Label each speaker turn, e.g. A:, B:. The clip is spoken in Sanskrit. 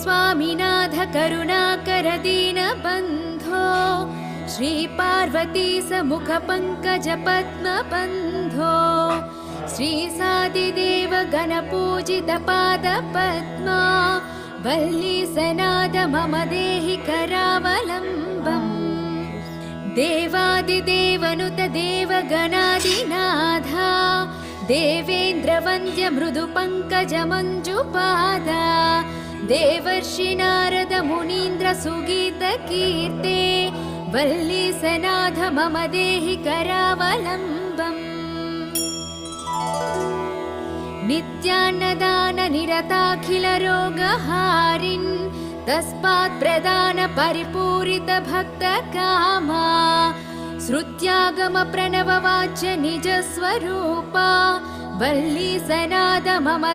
A: स्वामिनाथ करुणाकर दीनबन्धो श्री पार्वती समुख पंकज पद्मबन्धो श्री सादिदेव गणपूजित पाद पद्मा वल्ली सनाद मम देहि करावलम्बम् देवादिदेवनुत देवगणादिनाथा देवेन्द्र वन्द्य मृदु पंकज मंजुपादा देवर्षि नारद मुनीन्द्र सुगीत कीर्ते वल्ली सनाथ मम देहि करावलम्बम् नित्यान्नदान निरताखिल रोगहारिन् तस्मात् प्रदान परिपूरित भक्त कामा श्रुत्यागम प्रणव वाच्य निज स्वरूपा वल्ली सनाद मम